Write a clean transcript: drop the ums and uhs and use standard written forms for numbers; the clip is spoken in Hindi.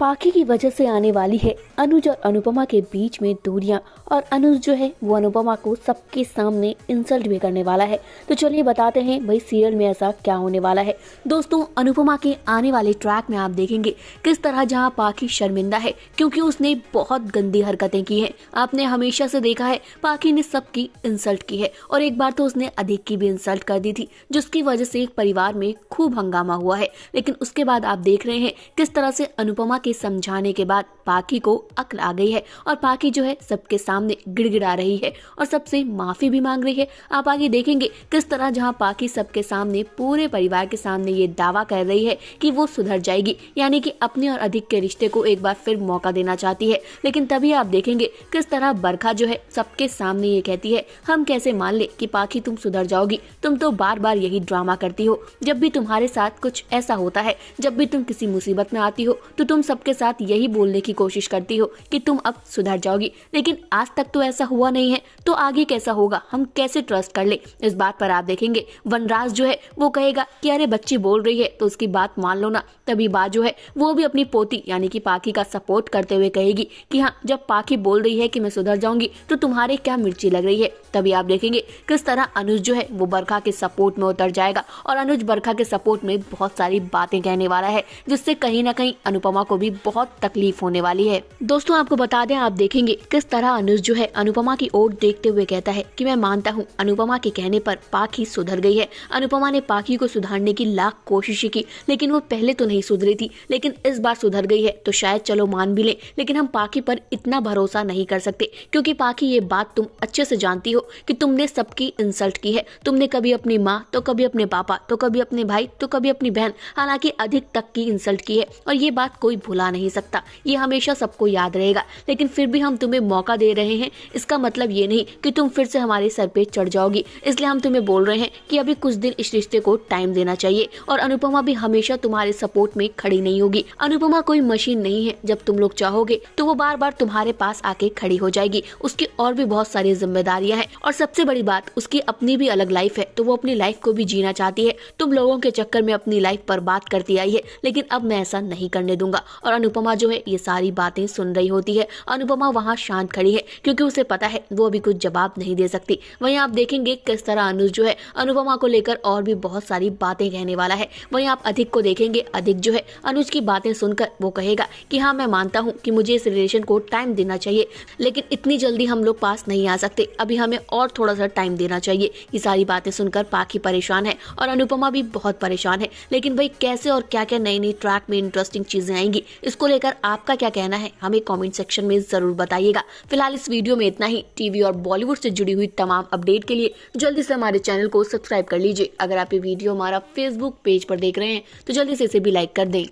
पाखी की वजह से आने वाली है अनुज और अनुपमा के बीच में दूरियां, और अनुज जो है वो अनुपमा को सबके सामने इंसल्ट भी करने वाला है। तो चलिए बताते हैं भाई सीरियल में ऐसा क्या होने वाला है। दोस्तों, अनुपमा के आने वाले ट्रैक में आप देखेंगे किस तरह जहां पाखी शर्मिंदा है क्योंकि उसने बहुत गंदी हरकतें की हैं। आपने हमेशा से देखा है पाखी ने सबकी इंसल्ट की है, और एक बार तो उसने अधिक की भी इंसल्ट कर दी थी जिसकी वजह से एक परिवार में खूब हंगामा हुआ है। लेकिन उसके बाद आप देख रहे हैं किस तरह से अनुपमा के समझाने के बाद पाखी को अक्ल आ गई है, और पाखी जो है सबके सामने गिड़गिड़ा रही है और सबसे माफी भी मांग रही है। आप आगे देखेंगे किस तरह जहां पाखी सबके सामने पूरे परिवार के सामने ये दावा कर रही है कि वो सुधर जाएगी, यानी कि अपने और अधिक के रिश्ते को एक बार फिर मौका देना चाहती है। लेकिन तभी आप देखेंगे किस तरह बरखा जो है सबके सामने ये कहती है, हम कैसे मान ले कि पाखी तुम सुधर जाओगी, तुम तो बार बार यही ड्रामा करती हो। जब भी तुम्हारे साथ कुछ ऐसा होता है, जब भी तुम किसी मुसीबत में आती हो तो तुम सबके साथ यही बोलने की कोशिश करती हो कि तुम अब सुधर जाओगी, लेकिन आज तक तो ऐसा हुआ नहीं है, तो आगे कैसा होगा, हम कैसे ट्रस्ट कर ले। इस बात पर आप देखेंगे वनराज जो है वो कहेगा कि अरे बच्ची बोल रही है तो उसकी बात मान लो ना। तभी बात जो है वो भी अपनी पोती यानी कि पाखी का सपोर्ट करते हुए कहेगी कि हाँ, जब पाखी बोल रही है कि मैं सुधर जाऊंगी तो तुम्हारे क्या मिर्ची लग रही है। तभी आप देखेंगे किस तरह अनुज जो है वो बरखा के सपोर्ट में उतर जाएगा, और अनुज बरखा के सपोर्ट में बहुत सारी बातें कहने वाला है जिससे कहीं ना कहीं अनुपमा को भी बहुत तकलीफ होने वाली है। दोस्तों, आपको बता दें, आप देखेंगे किस तरह अनुज जो है अनुपमा की ओर देखते हुए कहता है कि मैं मानता हूँ अनुपमा के कहने पर पाखी सुधर गई है। अनुपमा ने पाखी को सुधारने की लाख कोशिशें की, लेकिन वो पहले तो नहीं सुधरी थी, लेकिन इस बार सुधर गई है तो शायद चलो मान भी ले। लेकिन हम पाखी पर इतना भरोसा नहीं कर सकते क्योंकि पाखी ये बात तुम अच्छे से जानती हो कि तुमने सबकी इंसल्ट की है। तुमने कभी अपनी माँ, तो कभी अपने पापा, तो कभी अपने भाई, तो कभी अपनी बहन, हालांकि अधिक तक की इंसल्ट की है, और ये बात कोई भुला नहीं सकता, ये हमेशा सबको याद रहेगा। लेकिन फिर भी हम तुम्हें मौका दे रहे हैं, इसका मतलब ये नहीं कि तुम फिर से हमारे सर पे चढ़ जाओगी। इसलिए हम तुम्हें बोल रहे हैं कि अभी कुछ दिन इस रिश्ते को टाइम देना चाहिए, और अनुपमा भी हमेशा तुम्हारे सपोर्ट में खड़ी नहीं होगी। अनुपमा कोई मशीन नहीं है, जब तुम लोग चाहोगे तो वो बार बार तुम्हारे पास आके खड़ी हो जाएगी। उसकी और भी बहुत सारी जिम्मेदारियां हैं, और सबसे बड़ी बात, उसकी अपनी भी अलग लाइफ है, तो वो अपनी लाइफ को भी जीना चाहती है। तुम लोगों के चक्कर में अपनी लाइफ बर्बाद करती आई है, लेकिन अब मैं ऐसा नहीं करने दूंगा। और अनुपमा जो है ये सारी बातें सुन रही होती है। अनुपमा वहाँ शांत खड़ी है क्योंकि उसे पता है वो अभी कुछ जवाब नहीं दे सकती। वहीं आप देखेंगे किस तरह अनुज जो है अनुपमा को लेकर और भी बहुत सारी बातें कहने वाला है। वहीं आप अधिक को देखेंगे, अधिक जो है अनुज की बातें सुनकर वो कहेगा कि हाँ, मैं मानता हूँ कि मुझे इस रिलेशन को टाइम देना चाहिए, लेकिन इतनी जल्दी हम लोग पास नहीं आ सकते, अभी हमें और थोड़ा सा टाइम देना चाहिए। ये सारी बातें सुनकर पाखी परेशान है और अनुपमा भी बहुत परेशान है। लेकिन भाई कैसे और क्या क्या नई नई ट्रैक में इंटरेस्टिंग चीजें आएंगी, इसको लेकर आपका क्या कहना है हमें कमेंट सेक्शन में जरूर बताइएगा। फिलहाल इस वीडियो में इतना ही। टीवी और बॉलीवुड से जुड़ी हुई तमाम अपडेट के लिए जल्दी से हमारे चैनल को सब्सक्राइब कर लीजिए। अगर आप ये वीडियो हमारा फेसबुक पेज पर देख रहे हैं तो जल्दी से इसे भी लाइक कर दें।